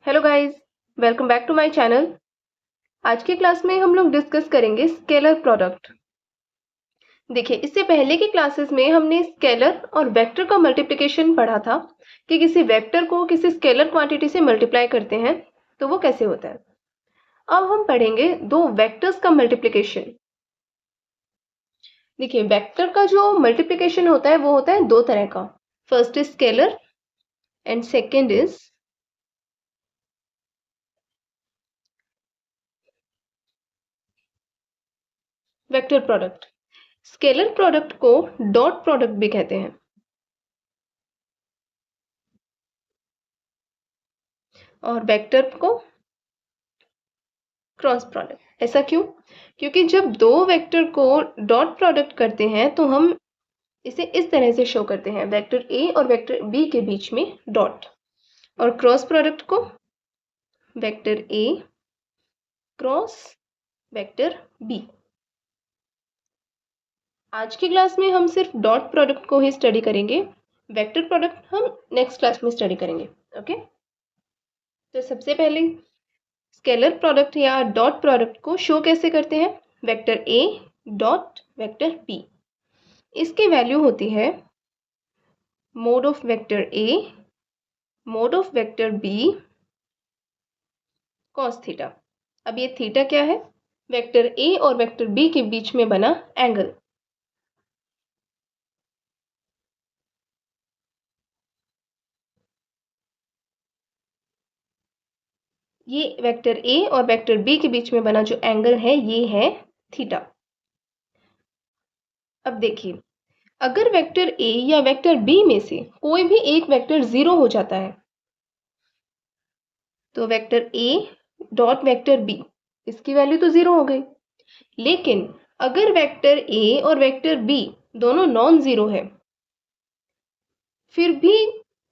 Hello guys, welcome back to my channel. आज की class में हम लोग डिस्कस करेंगे स्केलर प्रोडक्ट। देखिए, इससे पहले की क्लासेस में हमने स्केलर और वेक्टर का मल्टीप्लिकेशन पढ़ा था कि किसी वेक्टर को किसी स्केलर क्वांटिटी से मल्टीप्लाई करते हैं तो वो कैसे होता है। अब हम पढ़ेंगे दो वेक्टर्स का मल्टीप्लिकेशन। देखिए, वेक्टर का जो मल्टीप्लिकेशन होता है वो होता है दो तरह का। First is scalar and second is vector product. Scalar product co dot product भी कहते हैं और वेक्टर को क्रॉस प्रोडक्ट। ऐसा क्यों? क्योंकि जब दो वेक्टर को डॉट प्रोडक्ट करते हैं तो हम इसे इस तरह से शो करते हैं, वेक्टर ए और वेक्टर बी के बीच में डॉट, और क्रॉस प्रोडक्ट को vector a cross vector b. आज की क्लास में हम सिर्फ डॉट प्रोडक्ट को ही स्टडी करेंगे, वेक्टर प्रोडक्ट हम नेक्स्ट क्लास में स्टडी करेंगे। ओके, तो सबसे पहले स्केलर प्रोडक्ट या डॉट प्रोडक्ट को शो कैसे करते हैं? वेक्टर ए डॉट वेक्टर बी, इसकी वैल्यू होती है mod of vector A mod of vector b cos theta. अब ये थीटा क्या है? वेक्टर ए और वेक्टर बी के बीच में बना एंगल। ये वेक्टर ए और वेक्टर बी के बीच में बना जो एंगल है ये है थीटा। अब देखिए, अगर वेक्टर ए या वेक्टर बी में से कोई भी एक वेक्टर जीरो हो जाता है तो वेक्टर ए डॉट वेक्टर बी, इसकी वैल्यू तो जीरो हो गई। लेकिन अगर वेक्टर ए और वेक्टर बी दोनों नॉन जीरो है, फिर भी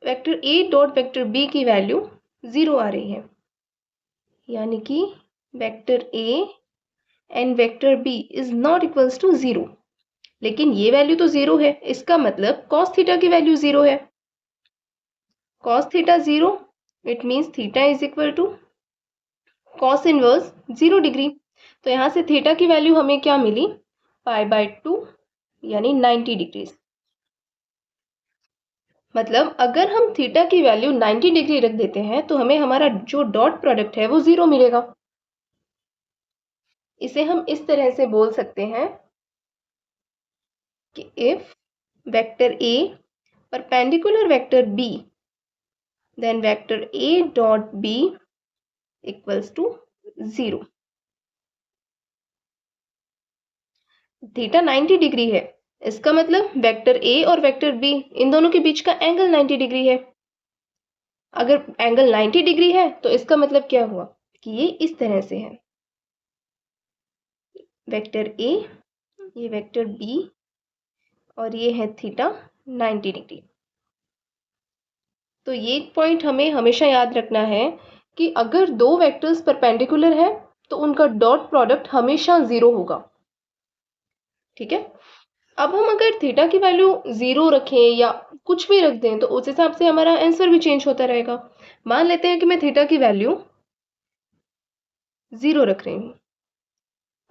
वेक्टर ए डॉट वेक्टर बी की वैल्यू जीरो आ रही है, यानी कि vector a and vector b is not equals to zero. लेकिन ये वैल्यू तो जीरो है, इसका मतलब कॉस थीटा की वैल्यू जीरो है। Cos theta zero, it means theta is equal to cos inverse 0 degree. तो यहाँ से थीटा की वैल्यू हमें क्या मिली? π/2 यानी 90 डिग्रीज। मतलब अगर हम थीटा की वैल्यू 90 डिग्री रख देते हैं तो हमें हमारा जो डॉट प्रोडक्ट है वो जीरो मिलेगा। इसे हम इस तरह से बोल सकते हैं कि if vector a perpendicular vector b then vector a dot b equals to 0। थीटा 90 डिग्री है, इसका मतलब वेक्टर ए और वेक्टर बी इन दोनों के बीच का एंगल 90 डिग्री है। अगर एंगल 90 डिग्री है तो इसका मतलब क्या हुआ कि ये इस तरह से है, वेक्टर ए, ये वेक्टर बी और ये है थीटा 90 डिग्री। तो ये पॉइंट हमें हमेशा याद रखना है कि अगर दो वेक्टर्स परपेंडिकुलर है तो उनका डॉट प्रोडक्ट हमेशा जीरो होगा। ठीक है, अब हम अगर थीटा की वैल्यू जीरो रखें या कुछ भी रख दें तो उस हिसाब से हमारा आंसर भी चेंज होता रहेगा। मान लेते हैं कि मैं थीटा की वैल्यू जीरो रख रही हूँ।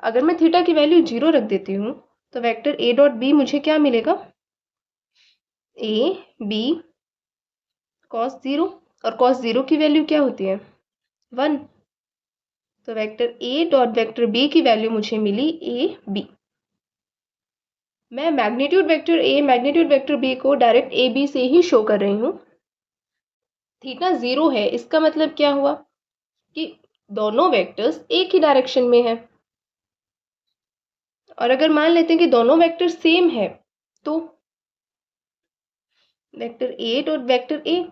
अगर मैं थीटा की वैल्यू जीरो रख देती हूँ तो वेक्टर ए डॉट बी मुझे क्या मिलेगा? ए बी कॉस जीरो, और कॉस जीरो की वैल्यू क्या होती है? 1। तो वेक्टर ए डॉट वेक्टर बी की वैल्यू मुझे मिली ए बी। मैं magnitude vector a magnitude vector b को डायरेक्ट ए बी से ही शो कर रही हूँ। थीटा जीरो है, इसका मतलब क्या हुआ कि दोनों वेक्टर्स एक ही डायरेक्शन में है। और अगर मान लेते हैं कि दोनों वेक्टर सेम है तो वेक्टर ए डॉट वेक्टर ए,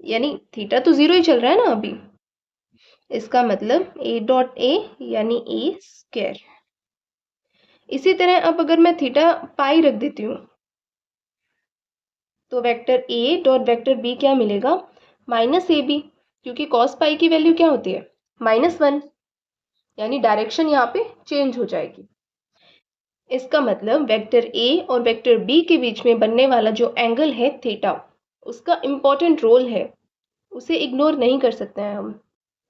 यानी थीटा तो जीरो ही चल रहा है ना अभी, इसका मतलब ए डॉट ए यानी ए स्क्वायर। इसी तरह अब अगर मैं थीटा पाई रख देती हूँ तो वेक्टर ए डॉट वेक्टर बी क्या मिलेगा? माइनस ए बी, क्योंकि कॉस पाई की वैल्यू क्या होती है? -1, यानी डायरेक्शन यहाँ पे चेंज हो जाएगी। इसका मतलब वेक्टर ए और वेक्टर बी के बीच में बनने वाला जो एंगल है थीटा, उसका इम्पोर्टेंट रोल है उसे इग्नोर नहीं कर सकते हैं हम।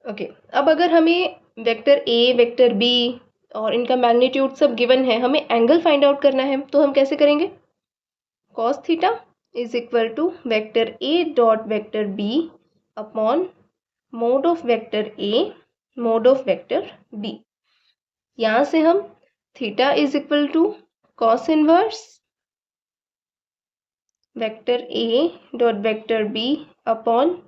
ओके, अब अगर हमें वेक्टर ए, वेक्टर बी और इनका मैग्नीट्यूड सब गिवन है, हमें एंगल फाइंड आउट करना है, तो हम कैसे करेंगे? cos theta is equal to vector A dot vector B upon mod of vector A mod of vector B. यहाँ से हम theta is equal to cos inverse vector A dot vector B upon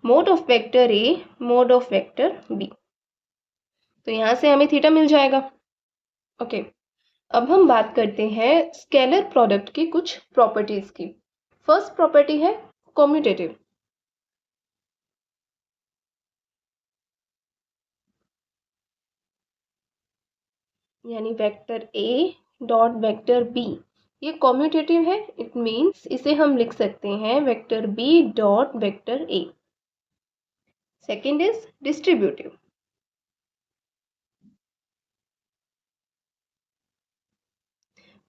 mod of vector A mod of vector B. तो यहाँ से हमें theta मिल जाएगा। Okay, अब हम बात करते हैं स्केलर प्रोडक्ट की कुछ प्रॉपर्टीज की। फर्स्ट प्रॉपर्टी है कॉम्यूटेटिव। यानी वेक्टर ए डॉट वेक्टर बी ये कॉम्यूटेटिव है। इट मीन्स इसे हम लिख सकते हैं vector B dot vector A. Second is distributive.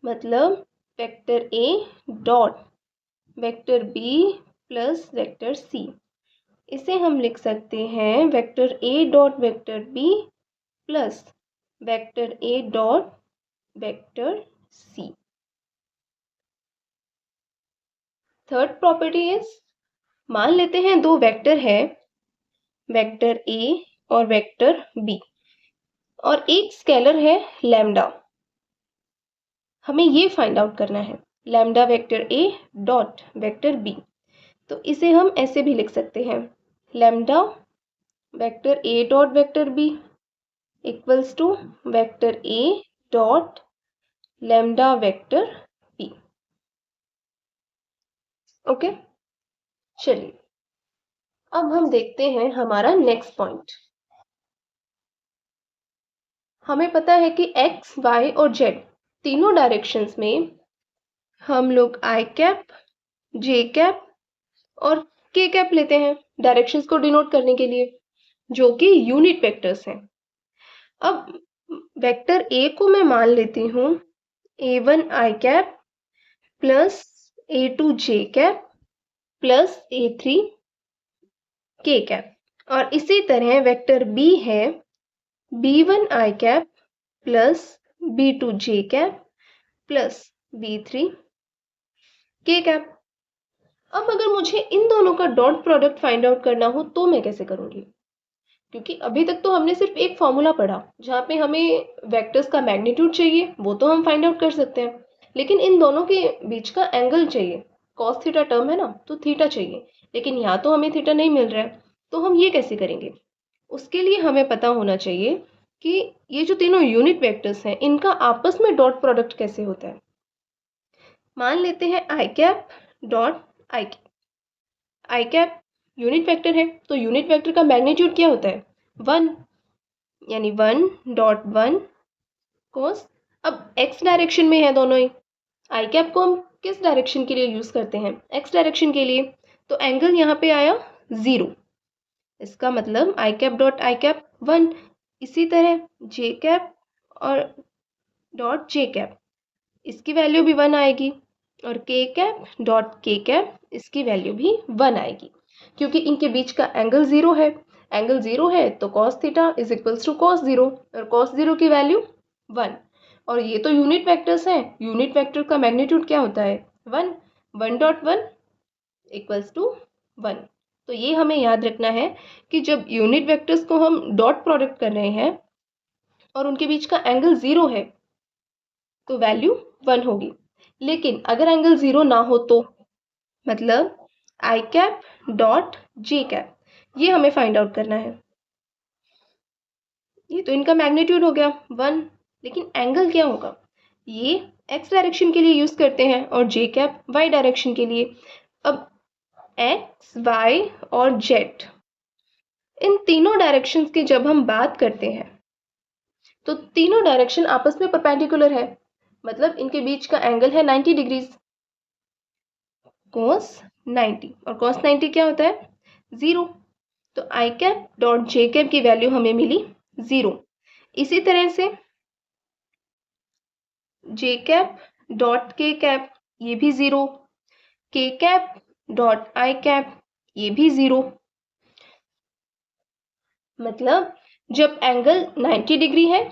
मतलब वेक्टर ए dot vector B plus vector C, इसे हम लिख सकते हैं vector A dot vector B plus vector A dot vector C. Third property is, मान लेते हैं दो वेक्टर है, वेक्टर ए और वेक्टर बी, और एक स्केलर है लैम्डा। हमें ये फाइंड आउट करना है लैम्डा वेक्टर ए डॉट वेक्टर बी। तो इसे हम ऐसे भी लिख सकते हैं lambda vector A dot vector B equals to vector A dot lambda vector B. Okay, चलिए अब हम देखते हैं हमारा नेक्स्ट पॉइंट। हमें पता है कि x, y और z तीनों डायरेक्शंस में हम लोग i कैप, j कैप और k कैप लेते हैं डायरेक्शंस को डिनोट करने के लिए, जो कि यूनिट वेक्टर्स हैं। अब वेक्टर a को मैं मान लेती हूँ a1 i cap plus a2 j cap plus a3 k cap, और इसी तरह वेक्टर b है b1 i cap plus b2 j cap plus b3 k cap. अब अगर मुझे इन दोनों का डॉट प्रोडक्ट फाइंड आउट करना हो तो मैं कैसे करूंगी? क्योंकि अभी तक तो हमने सिर्फ एक फॉर्मूला पढ़ा जहाँ पे हमें वेक्टर्स का मैग्नीट्यूड चाहिए, वो तो हम फाइंड आउट कर सकते हैं, लेकिन इन दोनों के बीच का एंगल चाहिए। कॉस थीटा टर्म है ना, तो थीटा चाहिए, लेकिन यहाँ तो हमें थीटा नहीं मिल रहा है, तो हम ये कैसे करेंगे? उसके लिए हमें पता होना चाहिए कि ये जो तीनों यूनिट वेक्टर्स हैं इनका आपस में डॉट प्रोडक्ट कैसे होता है। मान लेते हैं I cap dot I cap. I cap unit vector है, तो यूनिट वेक्टर का मैग्नीट्यूड क्या होता है? 1, यानी 1 डॉट 1 कोस। अब एक्स डायरेक्शन में है दोनों ही, आई कैप को हम किस डायरेक्शन के लिए यूज करते हैं? एक्स डायरेक्शन के लिए, तो एंगल यहाँ पे आया 0। इसका मतलब आई कैप डॉट आई कैप 1। इसी तरह जे कैप और डॉट जे कैप, इसकी वैल्यू भी 1 आएगी, और के कैप डॉट के कैप इसकी वैल्यू भी 1 आएगी, क्योंकि इनके बीच का एंगल 0 है। एंगल 0 है तो cos theta is equals to cos 0, और कॉस 0 की वैल्यू 1। और ये तो यूनिट वेक्टर्स हैं, यूनिट वेक्टर का मैग्नीट्यूड क्या होता है? 1। 1 डॉट 1 इक्वल्स टू 1। तो ये हमें याद रखना है कि जब यूनिट वेक्टर्स को हम डॉट प्रोडक्ट कर रहे हैं और उनके बीच का एंगल 0 है तो वैल्यू 1 होगी। लेकिन अगर एंगल 0 ना हो तो, मतलब आई कैप डॉट जे कैप, ये हमें फाइंड आउट करना है। ये तो इनका मैग्नीट्यूड हो गया 1, लेकिन एंगल क्या होगा? ये एक्स डायरेक्शन के लिए यूज करते हैं और जे कैप वाई डायरेक्शन के लिए। अब एक्स, वाई और जेड, इन तीनों डायरेक्शंस की जब हम बात करते हैं तो तीनों डायरेक्शन आपस में परपेंडिकुलर है, मतलब इनके बीच का एंगल है 90 डिग्रीज, cos 90, और cos 90 क्या होता है? 0। तो आई कैप डॉट जे कैप की वैल्यू हमें मिली 0। इसी तरह से जे कैप डॉट के कैप, ये भी 0। के कैप डॉट आई कैप, ये भी 0। मतलब जब एंगल 90 डिग्री है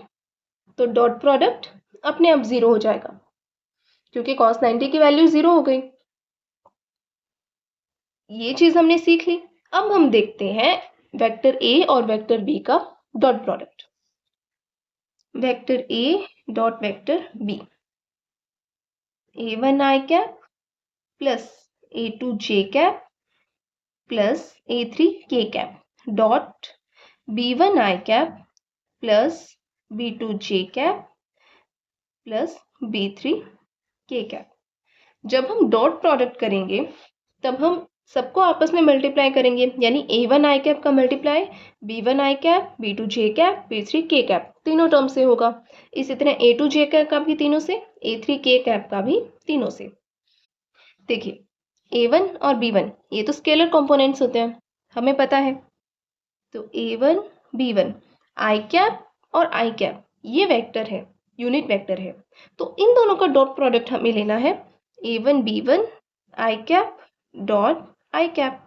तो डॉट प्रोडक्ट अपने आप 0 हो जाएगा, क्योंकि cos 90 की वैल्यू 0 हो गई। ये चीज हमने सीख ली। अब हम देखते हैं वेक्टर ए और वेक्टर बी का dot product. Vector A dot vector B, a1 i cap plus a2 j cap plus a3 k cap dot b1 i cap plus b2 j cap plus b3 k cap. जब हम dot product करेंगे तब हम सबको आपस में multiply करेंगे, यानी a1 i कैप का multiply b1 i cap b2 j cap b3 k cap तीनों टर्म से होगा। इसी तरह a2 j कैप का भी तीनों से, a3 k कैप का भी तीनों से। देखिए a1 और b1 ये तो स्केलर कंपोनेंट्स होते हैं, हमें पता है। तो a1 b1 i कैप और i कैप ये वेक्टर है, यूनिट वेक्टर है। तो इन दोनों का डॉट प्रोडक्ट हमें लेना है a1 b1 i cap dot i cap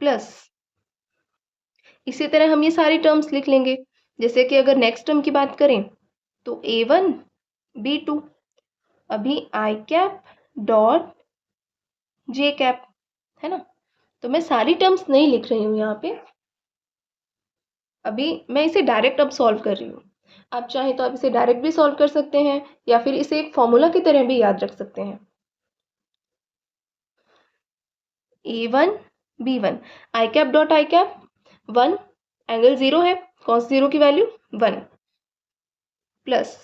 plus, इसी तरह हम ये सारी टर्म्स लिख लेंगे। जैसे कि अगर नेक्स्ट टर्म की बात करें तो a1 b2 अभी i cap dot j cap है ना। तो मैं सारी टर्म्स नहीं लिख रही हूँ यहाँ पे, अभी मैं इसे डायरेक्ट अब सॉल्व कर रही हूँ। आप चाहें तो आप इसे डायरेक्ट भी सॉल्व कर सकते हैं या फिर इसे एक फॉर्मूला की तरह भी याद रख सकते हैं। a1 b1 i cap dot i cap 1, angle 0 है, cos 0 की value 1 plus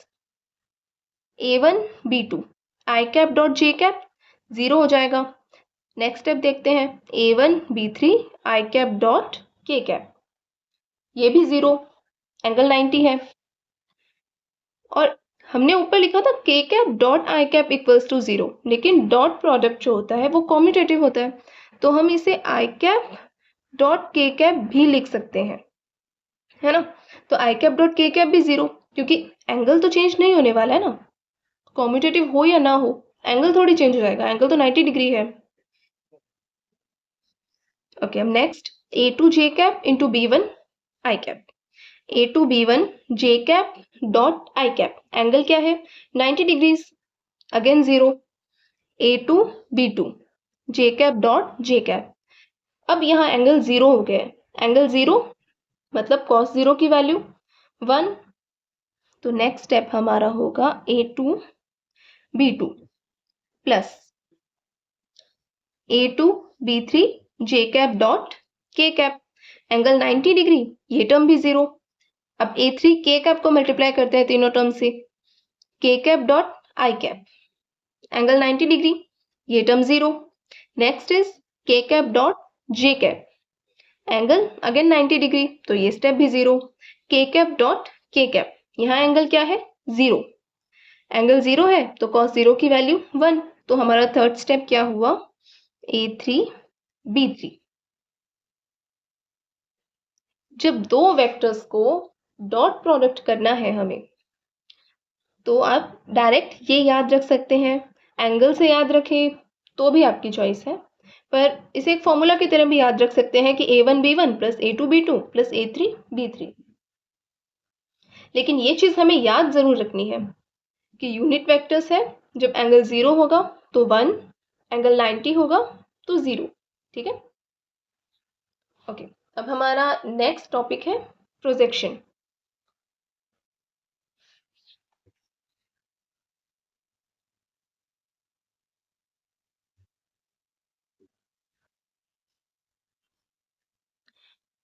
a1 b2 i cap dot j cap 0 हो जाएगा। नेक्स्ट स्टेप देखते हैं a1 b3 i cap dot k cap, ये भी 0, एंगल 90 है। और हमने ऊपर लिखा था k cap dot i cap equals to 0, लेकिन डॉट प्रोडक्ट जो होता है वो कॉम्यूटेटिव होता है, तो हम इसे i cap dot k cap भी लिख सकते हैं, है ना। तो i cap dot k cap भी 0, क्योंकि एंगल तो चेंज नहीं होने वाला है ना, कॉम्यूटेटिव हो या ना हो एंगल थोड़ी चेंज हो जाएगा, एंगल तो 90 डिग्री है। ओके, अब next a2 j cap into b1 i cap, a2 b1 j cap dot i cap, angle क्या है 90 degrees, again 0, a2 b2 j cap dot j cap. अब यहाँ एंगल 0 हो गया है, एंगल 0 मतलब cos 0 की वैल्यू 1। तो नेक्स्ट स्टेप हमारा होगा a2 b2 plus a2 b3 j cap dot k cap, angle 90 degree, ये टर्म भी 0। अब a3 k कैप को मल्टीप्लाई करते हैं तीनों टर्म से, k cap dot i cap, angle 90 degree, ये term 0। Next is k cap dot j cap, angle again 90 degree, तो ये स्टेप भी 0। k cap dot k cap, यहाँ एंगल क्या है 0, एंगल 0 है तो cos 0 की वैल्यू 1। तो हमारा थर्ड स्टेप क्या हुआ a3 b3। जब दो वेक्टर्स को डॉट प्रोडक्ट करना है हमें, तो आप डायरेक्ट ये याद रख सकते हैं, एंगल से याद रखें तो भी आपकी चॉइस है, पर इसे एक फॉर्मूला की तरह भी याद रख सकते हैं कि a1 b1 plus a2 b2 plus a3 b3। लेकिन ये चीज हमें याद जरूर रखनी है कि यूनिट वेक्टर्स है, जब एंगल 0 होगा तो 1, एंगल 90 होगा तो 0। ठीक है, ओके। अब हमारा नेक्स्ट टॉपिक है प्रोजेक्शन।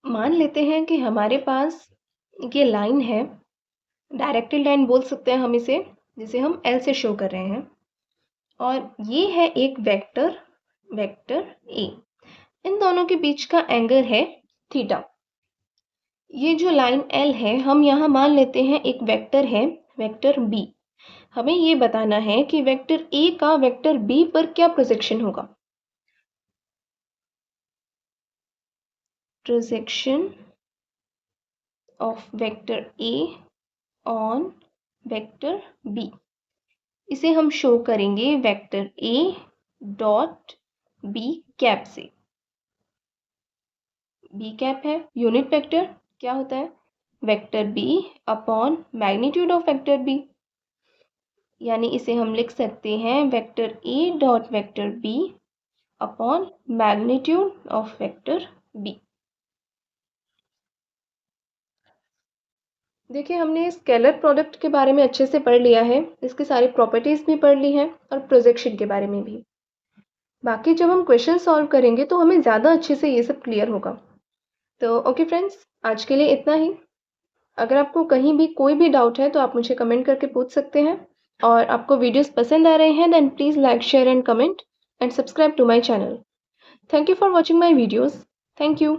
मान लेते हैं कि हमारे पास ये लाइन है, डायरेक्टेड लाइन बोल सकते हैं हम इसे, जिसे हम एल से शो कर रहे हैं, और ये है एक वेक्टर, वेक्टर ए। इन दोनों के बीच का एंगल है थीटा। ये जो लाइन एल है हम यहाँ मान लेते हैं एक वेक्टर है, वेक्टर बी। हमें ये बताना है कि वेक्टर ए का वेक्टर बी पर क्या प्रोजेक्शन होगा। Projection of vector A on vector B, इसे हम शो करेंगे वेक्टर ए डॉट बी कैप से। बी कैप है यूनिट वेक्टर, क्या होता है, vector B upon magnitude of vector B, यानी इसे हम लिख सकते हैं vector A dot vector B upon magnitude of vector B. देखिए हमने स्केलर प्रोडक्ट के बारे में अच्छे से पढ़ लिया है, इसकी सारी प्रॉपर्टीज़ भी पढ़ ली हैं और प्रोजेक्शन के बारे में भी। बाकी जब हम क्वेश्चन सॉल्व करेंगे तो हमें ज़्यादा अच्छे से ये सब क्लियर होगा। तो ओके फ्रेंड्स, आज के लिए इतना ही। अगर आपको कहीं भी कोई भी डाउट है तो आप मुझे कमेंट करके पूछ सकते हैं, और आपको वीडियोस पसंद आ रहे हैं then please like, share and comment and subscribe to my channel. Thank you for watching my videos. Thank you.